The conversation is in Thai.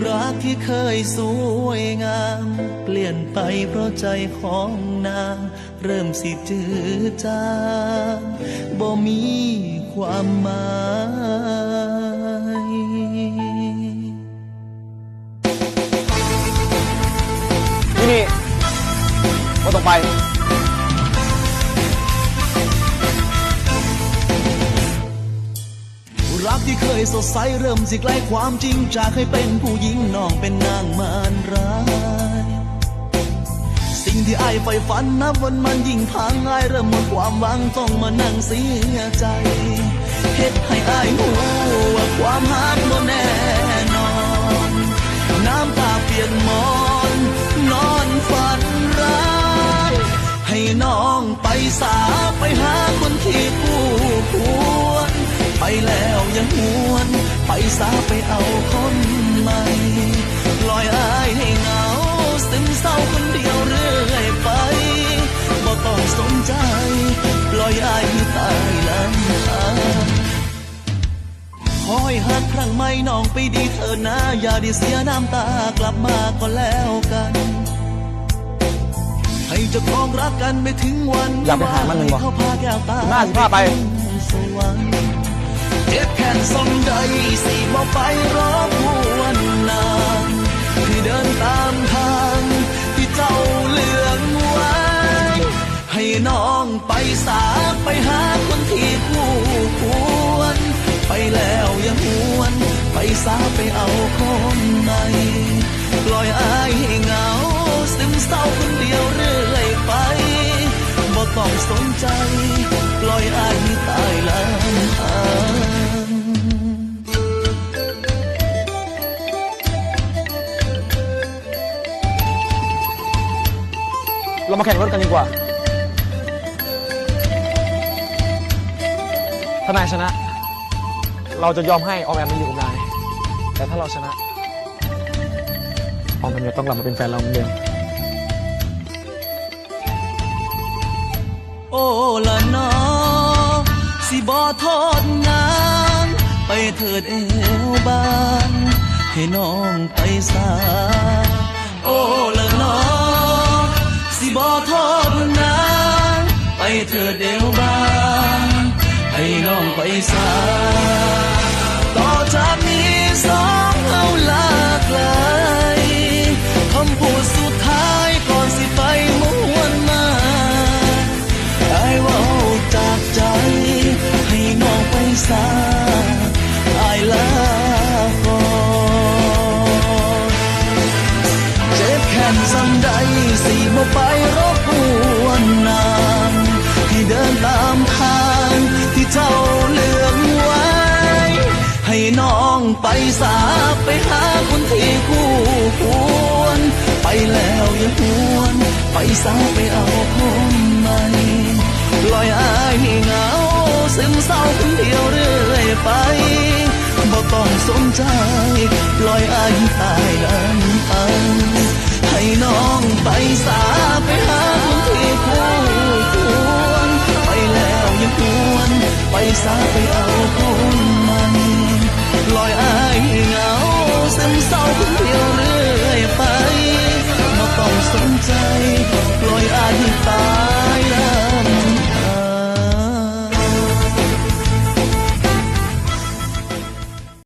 รักที่เคยสวยงามเปลี่ยนไปเพราะใจของนางเริ่มสิจืดจางบ่มีความหมายนี่ว่าต่อไปรักที่เคยสดใสเริ่มสิใกล้ความจริงจากให้เป็นผู้หญิงน้องเป็นนางมารร้ายสิ่งที่อ้ายใฝ่ฝันนับวันมันยิ่งพังอ้ายเริ่มหมดความหวังต้องมานั่งเสียใจเฮ็ดให้อ้ายรู้ว่าความหักบ่แน่นอนน้ำตาเปลี่ยนมอนนอนฝันร้ายให้น้องไปสาไปหาคนที่คู่ควรไปแล้วยังหวนไปสาไปเอาคนใหม่ปล่อยอ้ายให้เหงาซึมเศร้าคนเดียวเรื่อยไปบ่ต้องสนใจปล่อยอ้ายให้ตายลำพังคอยหักครั้งไม่น้องไปดีเถอะนะอย่าได้เสียน้ำตากลับมาก็แล้วกันให้เจ้าของรักกันไปถึงวันอยากไปหามันหนึ่งวะเขาพาแก้วตาน่าสิพาไปสวรรค์เจ็บแค้นสนใดสิบ่ไปรบกวนนางที่เดินตามทางที่เจ้าเลือกไว้ให้น้องไปสาไปหาคนที่คู่ควรไปแล้วยังหวนไปสาไปเอาคนใหม่ปล่อยอ้ายให้เหงาซึมเศร้าคนเดียวเรื่อยไปบ่ต้องสนใจปล่อยอ้ายให้ตายลำพังเรามาแข่งรถกันดีกว่าถ้านายชนะเราจะยอมให้ออมแอมมาอยู่กับนายแต่ถ้าเราชนะออมแอมจะต้องกลับมาเป็นแฟนเราเหมือนเดิมโอ้ละน้อสิบ่ทอดนางไปเถิดเอวบานให้น้องไปสาโอ้ละน้อสิบ่ทอดนางไปเถิดเอวบานให้น้องไปสาต่อจากนี้สองเอาลาไกลคำพูดสุดท้ายก่อนสิไปม้วนมาได้ว่าจากใจให้น้องไปสาอายลาก่อนเจ็บแค้นซ้ำใดสิบ่ไปรบกวนนางที่เดินตามทางที่เจ้าเลือกไว้ให้น้องไปสาไปหาคนที่คู่ควรไปแล้วยังหวนไปสาไปเอาคนใหม่ปล่อยอ้ายให้เหงาซึมเศร้าคนเดียวเรื่อยไปบ่ต้องสนใจปล่อยอ้ายให้ตายลำพังให้น้องไปสาไปหาคนที่คู่ควรไปแล้วยังหวนไปสาไปเอาคนใหม่ปล่อยอ้ายให้เหงาซึมเศร้าคนเดียวเรื่อยไปบ่ต้องสนใจ